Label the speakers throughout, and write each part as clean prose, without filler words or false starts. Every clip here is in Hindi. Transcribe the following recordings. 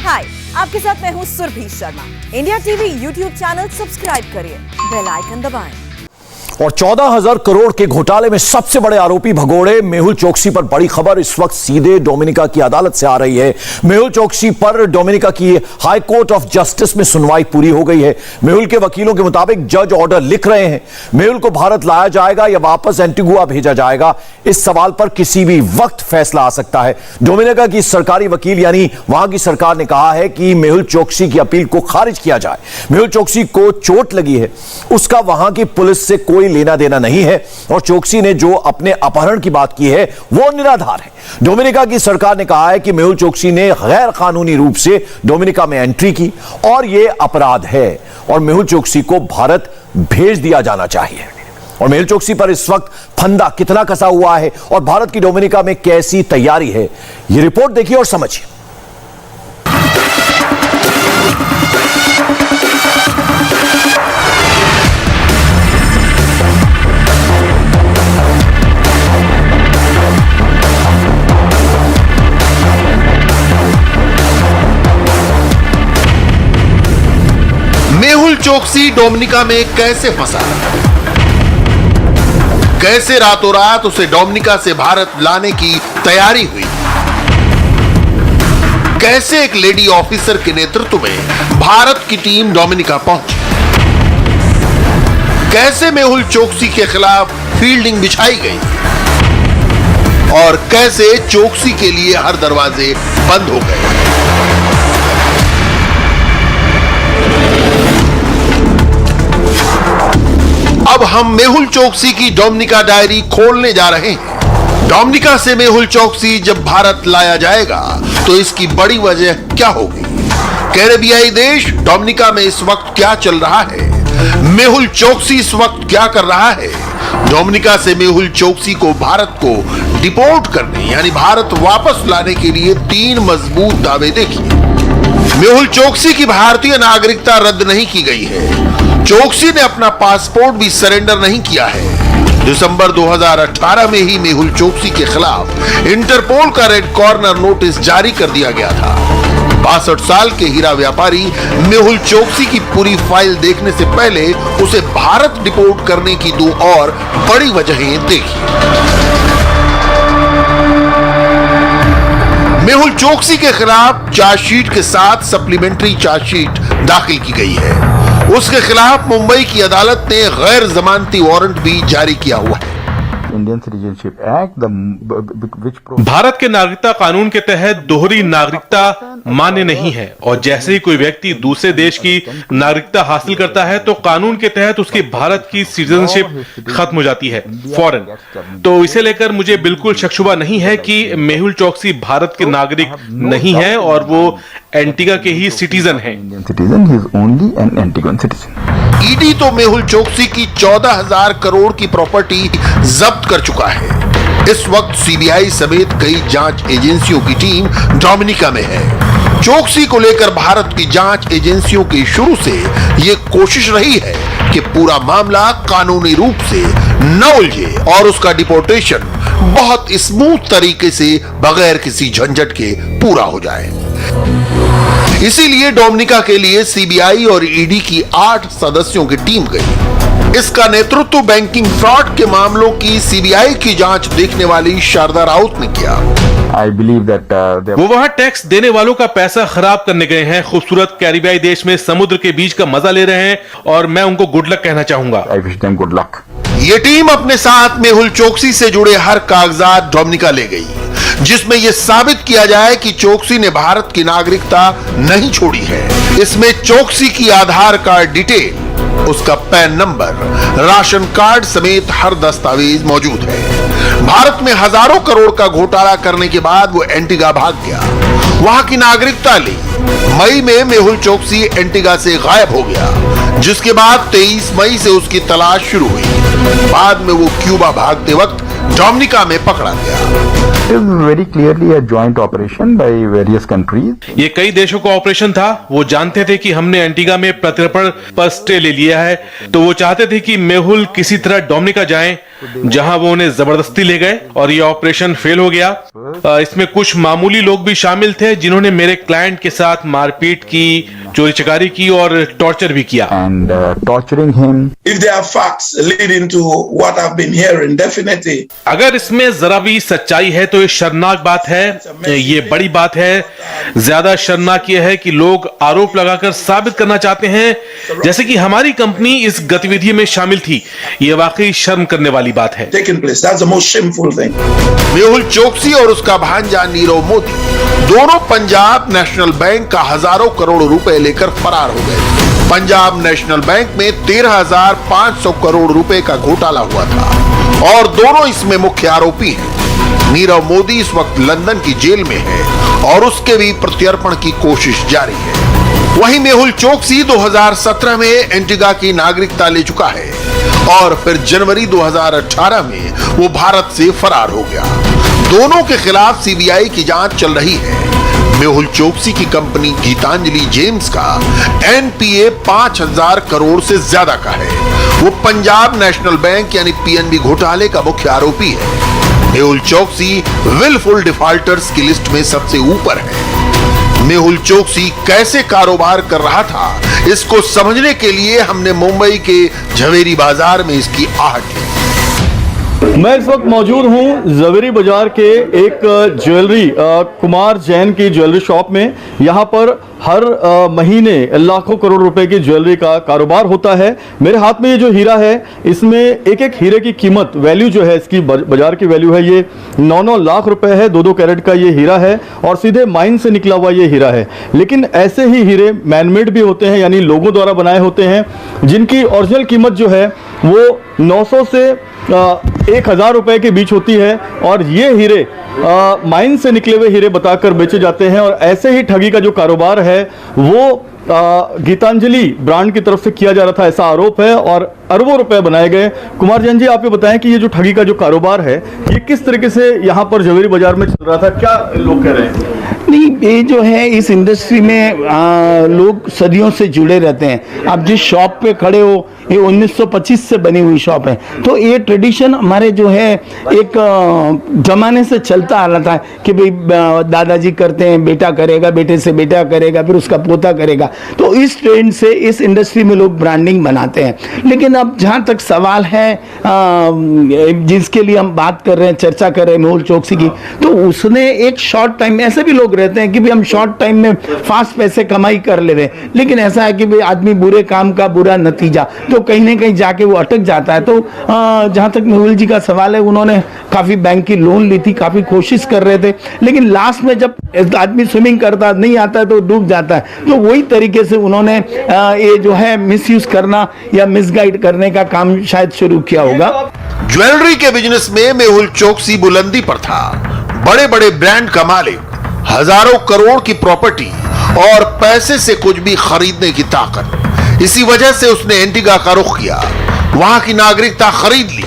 Speaker 1: हाय, आपके साथ मैं हूँ Surabhi Sharma. India TV YouTube channel subscribe करिए, बेल आइकन दबाएं।
Speaker 2: और 14,000 करोड़ के घोटाले में सबसे बड़े आरोपी भगोड़े मेहुल चोकसी पर बड़ी खबर इस वक्त सीधे डोमिनिका की अदालत से आ रही है। मेहुल चोकसी पर डोमिनिका की हाई कोर्ट ऑफ जस्टिस में सुनवाई पूरी हो गई है। मेहुल के वकीलों के मुताबिक जज ऑर्डर लिख रहे हैं। मेहुल को भारत लाया जाएगा या वापस एंटीगुआ भेजा जाएगा, इस सवाल पर किसी भी वक्त फैसला आ सकता है। डोमिनिका की सरकारी वकील यानी वहां की सरकार ने कहा है कि मेहुल चोकसी की अपील को खारिज किया जाए। मेहुल चोकसी को चोट लगी है, उसका वहां की पुलिस से कोई लेना देना नहीं है और चोकसी ने जो अपने अपहरण की बात की है वो निराधार है। डोमिनिका की सरकार ने कहा है कि मेहुल चोकसी ने गैर कानूनी रूप से डोमिनिका में एंट्री की और यह अपराध है और मेहुल चोकसी को भारत भेज दिया जाना चाहिए। और मेहुल चोकसी पर इस वक्त फंदा कितना कसा हुआ है और भारत की डोमिनिका में कैसी तैयारी है, यह रिपोर्ट देखिए और समझिए।
Speaker 3: मेहुल चोकसी डोमिनिका में कैसे फंसा, कैसे रातों रात उसे डोमिनिका से भारत लाने की तैयारी हुई, कैसे एक लेडी ऑफिसर के नेतृत्व में भारत की टीम डोमिनिका पहुंची, कैसे मेहुल चोकसी के खिलाफ फील्डिंग बिछाई गई और कैसे चोकसी के लिए हर दरवाजे बंद हो गए। अब हम मेहुल चोकसी की डोमिनिका डायरी खोलने जा रहे हैं। डोमिनिका से मेहुल चोकसी जब भारत लाया जाएगा तो इसकी बड़ी वजह क्या होगी? कैरेबियाई देश डोमिनिका में इस वक्त क्या चल रहा है? मेहुल चोकसी इस वक्त क्या कर रहा है? डोमिनिका से मेहुल चोकसी को भारत को डिपोर्ट करने यानी भारत वापस लाने के लिए 3 मजबूत दावे देखिए। मेहुल चोकसी की भारतीय नागरिकता रद्द नहीं की गई है। चोकसी ने अपना पासपोर्ट भी सरेंडर नहीं किया है। दिसंबर 2018 में ही मेहुल चोकसी के खिलाफ इंटरपोल का रेड कॉर्नर नोटिस जारी कर दिया गया था। 62 साल के हीरा व्यापारी मेहुल चोकसी की पूरी फाइल देखने से पहले उसे भारत डिपोर्ट करने की 2 और बड़ी वजहें देखी। मेहुल चोकसी के खिलाफ चार्जशीट के साथ सप्लीमेंट्री चार्जशीट दाखिल की गई है। उसके खिलाफ मुंबई की अदालत ने गैर जमानती वारंट भी जारी किया हुआ है।
Speaker 4: इंडियन सिटीजनशिप एक्ट
Speaker 5: भारत के नागरिकता कानून के तहत दोहरी नागरिकता मान्य नहीं है और जैसे ही कोई व्यक्ति दूसरे देश की नागरिकता हासिल करता है तो कानून के तहत उसकी भारत की सिटीजनशिप खत्म हो जाती है, फॉरेन। तो इसे लेकर मुझे बिल्कुल शक-शुबा नहीं है कि मेहुल चोकसी भारत के नागरिक नहीं है और वो एंटीगा के ही सिटीजन हैं।
Speaker 3: ईडी तो मेहुल चोकसी की 14,000 करोड़ की प्रॉपर्टी जब्त कर चुका है। इस वक्त सीबीआई समेत कई जांच एजेंसियों की टीम डोमिनिका में है। चोकसी को लेकर भारत की जांच एजेंसियों की शुरू से यह कोशिश रही है कि पूरा मामला कानूनी रूप से न उलझे और उसका डिपोर्टेशन बहुत स्मूथ तरीके से बगैर किसी झंझट के पूरा हो जाए। इसीलिए डोमिनिका के लिए सीबीआई और ईडी की 8 सदस्यों की टीम गई। इसका नेतृत्व बैंकिंग फ्रॉड के मामलों की सीबीआई की जांच देखने वाली शारदा राउत ने किया।
Speaker 4: I believe that
Speaker 5: वो वहाँ टैक्स देने वालों का पैसा खराब करने गए हैं, खूबसूरत कैरिबियाई देश में समुद्र के बीच का मजा ले रहे हैं और मैं उनको गुड लक कहना चाहूंगा।
Speaker 4: I wish them good luck.
Speaker 3: ये टीम अपने साथ मेहुल चोकसी से जुड़े हर कागजात डोमिनिका ले गई जिसमें यह साबित किया जाए कि चोकसी ने भारत की नागरिकता नहीं छोड़ी है। इसमें चोकसी की आधार कार्ड डिटेल, उसका पैन नंबर, राशन कार्ड समेत हर दस्तावेज मौजूद है। भारत में हजारों करोड़ का घोटाला करने के बाद वो एंटीगा भाग गया, वहां की नागरिकता ली। मई में मेहुल चोकसी एंटीगा से गायब हो गया, जिसके बाद 23 मई से उसकी तलाश शुरू हुई। बाद में वो क्यूबा भागते वक्त डोमिनिका में पकड़ा गया।
Speaker 4: It is very clearly a joint operation by various countries.
Speaker 5: ये कई देशों का ऑपरेशन था। वो जानते थे कि हमने एंटीगा में प्रत्यर्पण पर स्टे ले लिया है, तो वो चाहते थे कि मेहुल किसी तरह डोमिनिका जाएं, जहां वो उन्हें जबरदस्ती ले गए और ये ऑपरेशन फेल हो गया। इसमें कुछ मामूली लोग भी शामिल थे जिन्होंने मेरे क्लाइंट के साथ मारपीट की, चोरी चकारी की और टॉर्चर भी किया।
Speaker 4: And torturing him.
Speaker 6: If there are facts leading to what I've been hearing, definitely.
Speaker 5: अगर इसमें जरा भी सच्चाई है तो ये शर्मनाक बात है, ये बड़ी बात है। ज्यादा शर्मनाक ये है कि लोग आरोप लगाकर साबित करना चाहते हैं जैसे कि हमारी कंपनी इस गतिविधि में शामिल थी। ये वाकई शर्म करने वाली बात है।
Speaker 6: Taking place. That's the most shameful thing.
Speaker 3: Mehul Choksi और उसका भांजा नीरव मोदी दोनों पंजाब नेशनल बैंक का हजारों करोड़ रुपए लेकर फरार हो गए। पंजाब नेशनल बैंक में 13,500 करोड़ रुपए का घोटाला हुआ था और दोनों इसमें मुख्य आरोपी हैं। नीरव मोदी इस वक्त लंदन की जेल में है और उसके भी प्रत्यर्पण की कोशिश जारी है। वहीं मेहुल चोकसी 2017 में एंटीगा की नागरिकता ले चुका है और फिर जनवरी 2018 में वो भारत से फरार हो गया। दोनों के खिलाफ सीबीआई की जांच चल रही है। मेहुल चोकसी की कंपनी गीतांजलि जेम्स का एनपीए 5,000 करोड़ से ज्यादा का है। वो पंजाब नेशनल बैंक यानी पीएनबी घोटाले का मुख्य आरोपी है। मेहुल चोकसी विलफुल डिफॉल्टर्स की लिस्ट में सबसे ऊपर है। मेहुल चोकसी कैसे कारोबार कर रहा था, इसको समझने के लिए हमने मुंबई के झवेरी बाजार में इसकी आहट ली।
Speaker 7: मैं इस वक्त मौजूद हूं जवेरी बाजार के एक ज्वेलरी कुमार जैन की ज्वेलरी शॉप में। यहां पर हर महीने लाखों करोड़ रुपए की ज्वेलरी का कारोबार होता है। मेरे हाथ में ये जो हीरा है, इसमें एक एक हीरे की कीमत, वैल्यू जो है इसकी, बाजार की वैल्यू है ये 9-9 लाख रुपए है। 2-2 कैरेट का ये हीरा है और सीधे माइन से निकला हुआ ये हीरा है। लेकिन ऐसे ही हीरे मैनमेड भी होते हैं, यानी लोगों द्वारा बनाए होते हैं, जिनकी ओरिजिनल कीमत जो है वो 900 से 1,000 रुपए के बीच होती है और ये हीरे माइन से निकले हुए हीरे बताकर बेचे जाते हैं। और ऐसे ही ठगी का जो कारोबार है वो गीतांजलि ब्रांड की तरफ से किया जा रहा था, ऐसा आरोप है और अरबों रुपए बनाए गए। कुमार जैन जी, आप ये बताएं कि ये जो ठगी का जो कारोबार है ये किस तरीके से यहाँ पर जवेरी बाजार में चल रहा था, क्या लोग कह रहे हैं?
Speaker 8: नहीं, ये जो है इस इंडस्ट्री में लोग सदियों से जुड़े रहते हैं। आप जिस शॉप पे खड़े हो, ये 1925 से बनी हुई शॉप है, तो ये ट्रेडिशन हमारे जो है एक जमाने से चलता आ रहा था कि भाई दादाजी करते हैं, बेटा करेगा, बेटे से बेटा करेगा, फिर उसका पोता करेगा। तो इस ट्रेंड से इस इंडस्ट्री में लोग ब्रांडिंग बनाते हैं। लेकिन अब जहाँ तक सवाल है जिसके लिए हम बात कर रहे हैं, चर्चा कर रहे हैं मेहुल चोकसी की, तो उसने एक शॉर्ट टाइम में, ऐसे भी लोग रहते हैं कि भी हम शॉर्ट टाइम में फास्ट पैसे कमाई कर ले रहे, लेकिन ऐसा है कि भाई आदमी बुरे काम का बुरा नतीजा, तो कहीं ना कहीं जाके वो अटक जाता है। तो जहां तक मेहुल जी का सवाल है, उन्होंने काफी बैंक की लोन ली थी, काफी कोशिश कर रहे थे, लेकिन लास्ट में जब आदमी स्विमिंग करता नहीं आता है तो डूब जाता है। तो वही तरीके से उन्होंने ये जो है मिसयूज करना या मिसगाइड करने का काम शायद शुरू किया होगा।
Speaker 3: ज्वेलरी के बिजनेस में मेहुल चोकसी बुलंदी पर था। बड़े बड़े ब्रांड का मालिक, हजारों करोड़ की प्रॉपर्टी और पैसे से कुछ भी खरीदने की ताकत। इसी वजह से उसने एंटीगा का रुख किया, वहां की नागरिकता खरीद ली।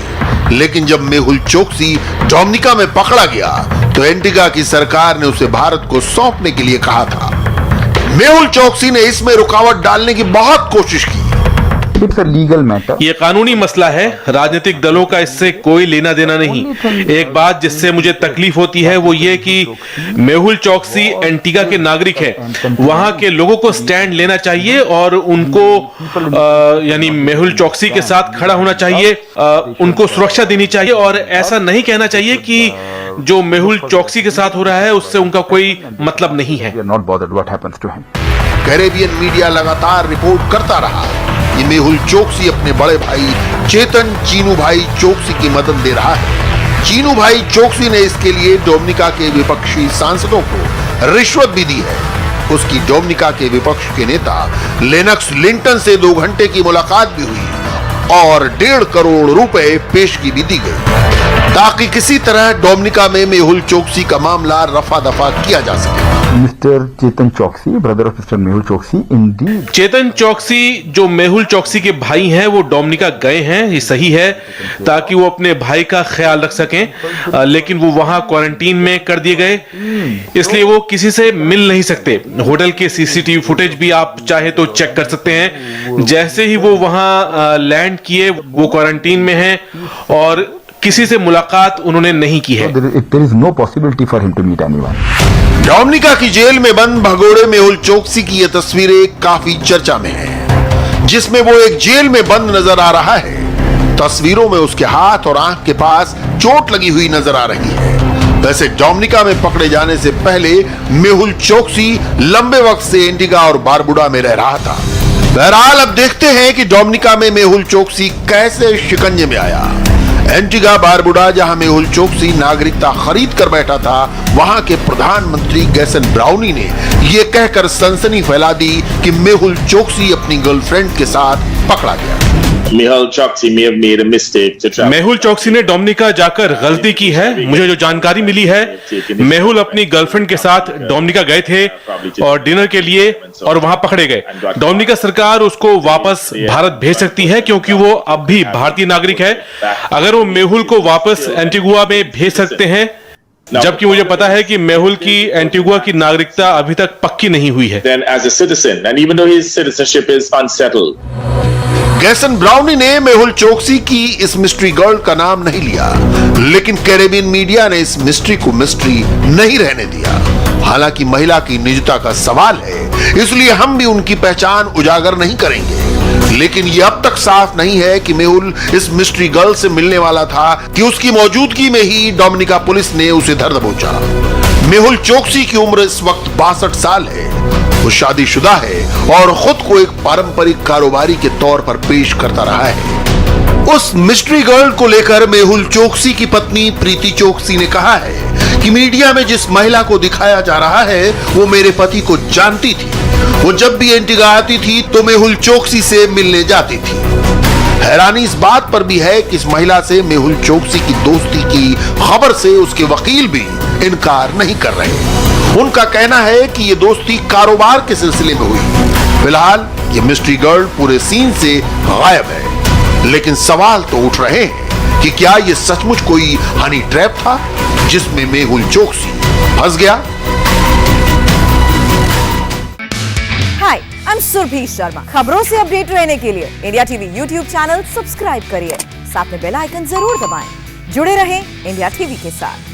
Speaker 3: लेकिन जब मेहुल चोकसी डोमिनिका में पकड़ा गया तो एंटीगा की सरकार ने उसे भारत को सौंपने के लिए कहा था। मेहुल चोकसी ने इसमें रुकावट डालने की बहुत कोशिश की।
Speaker 4: It's a legal matter.
Speaker 5: ये कानूनी मसला है, राजनीतिक दलों का इससे कोई लेना देना नहीं। एक बात जिससे मुझे तकलीफ होती है वो ये कि मेहुल चोकसी एंटीगा के नागरिक है। वहां के लोगों को स्टैंड लेना चाहिए और उनको यानी मेहुल चोकसी के साथ खड़ा होना चाहिए, उनको सुरक्षा देनी चाहिए और ऐसा नहीं कहना चाहिए कि जो मेहुल चोकसी के साथ हो रहा है उससे उनका कोई मतलब नहीं है।
Speaker 4: We are not bothered what happens to him.
Speaker 3: Caribbean media लगातार रिपोर्ट करता रहा कि मेहुल चोकसी अपने बड़े भाई चेतन चीनू भाई चोकसी की मदद दे रहा है। चीनू भाई चोकसी ने इसके लिए डोमिनिका के विपक्षी सांसदों को रिश्वत भी दी है। उसकी डोमिनिका के विपक्ष के नेता लेनक्स लिंटन से 2 घंटे की मुलाकात भी हुई और 1.5 करोड़ रुपए पेशगी भी दी गई। ताकि किसी तरह डोमिनिका में मेहुल चोकसी का मामला रफा दफा किया जा सके।
Speaker 4: Mr. Chetan Choksi, brother of Mr. Mehul Choksi, indeed.
Speaker 5: चेतन चौकसी जो मेहुल चौकसी के भाई हैं वो डोमिनिका गए हैं, ये सही है, ताकि वो अपने भाई का ख्याल रख सकें, लेकिन वो वहां क्वारंटीन में कर दिए गए, इसलिए वो किसी से मिल नहीं सकते। होटल के सीसीटीवी फुटेज भी आप चाहे तो चेक कर सकते हैं। जैसे ही वो वहां लैंड किए वो क्वारंटीन में हैं और किसी से मुलाकात उन्होंने नहीं की है।
Speaker 4: There is no possibility for him to meet anyone.
Speaker 3: Dominica की जेल में बंद भगोड़े मेहुल चोकसी की ये तस्वीरें काफी चर्चा में हैं, जिसमें वो एक जेल में बंद नजर आ रहा है। तस्वीरों में उसके हाथ और आंख के पास चोट लगी हुई नजर आ रही है। वैसे डोमिनिका में पकड़े जाने से पहले मेहुल चोकसी लंबे वक्त से एंटीगा और बारबुडा में रह रहा था। बहरहाल अब देखते हैं कि डोमिनिका में मेहुल चोकसी कैसे शिकंजे में आया। एंटीगा बारबुडा जहां मेहुल चोकसी नागरिकता खरीद कर बैठा था, वहां के प्रधानमंत्री गैसन ब्राउनी ने यह कहकर सनसनी फैला दी कि मेहुल चोकसी अपनी गर्लफ्रेंड के साथ पकड़ा गया।
Speaker 9: Mehul Choksi may have made a mistake to travel.
Speaker 5: Mehul चौकसी ने डोमिनिका जाकर गलती की है। मुझे जो जानकारी मिली है, मेहुल अपनी गर्लफ्रेंड के साथ डोमिनिका गए थे और डिनर के लिए और वहां पकड़े गए। डोमिनिका सरकार उसको वापस भारत भेज सकती है क्योंकि वो अब भी भारतीय नागरिक है। अगर वो मेहुल को वापस एंटीगुआ में भेज सकते हैं, जबकि मुझे पता है कि मेहुल की एंटीगुआ की नागरिकता अभी तक पक्की नहीं हुई है।
Speaker 9: Then as a citizen, and even though his citizenship is unsettled.
Speaker 3: Gaston Browne ने मेहुल चोकसी की इस मिस्ट्री गर्ल का नाम नहीं लिया, लेकिन कैरेबियन मीडिया ने इस मिस्ट्री को मिस्ट्री नहीं रहने दिया। हालांकि महिला की निजता का सवाल है, इसलिए हम भी उनकी पहचान उजागर नहीं करेंगे। लेकिन यह अब तक साफ नहीं है कि मेहुल इस मिस्ट्री गर्ल से मिलने वाला था कि उसकी मौजूदगी में ही डोमिनिका पुलिस ने उसे धर दबोचा। मेहुल चोकसी की उम्र इस वक्त 62 साल है। वो शादीशुदा है और खुद को एक पारंपरिक कारोबारी के तौर पर पेश करता रहा है। उस मिस्ट्री गर्ल को लेकर मेहुल चोकसी की पत्नी प्रीति चोकसी ने कहा है कि मीडिया में जिस महिला को दिखाया जा रहा है वो मेरे पति को जानती थी। वो जब भी एंटीगा आती थी तो मेहुल चोकसी से मिलने जाती थी। हैरानी इस बात पर भी है कि इस महिला से मेहुल चोकसी की दोस्ती की खबर से उसके वकील भी इनकार नहीं कर रहे। उनका कहना है कि ये दोस्ती कारोबार के सिलसिले में हुई। फिलहाल ये मिस्ट्री गर्ल पूरे सीन से गायब है, लेकिन सवाल तो उठ रहे हैं कि क्या ये सचमुच कोई हनी ट्रैप था जिसमें मेहुल चोकसी फंस गया।
Speaker 1: हाय, आई एम सुरभि शर्मा। खबरों से अपडेट रहने के लिए India TV YouTube channel subscribe करिए, साथ में बेल आइकन जरूर दबाएं। जुड़े रहें इंडिया टीवी के साथ।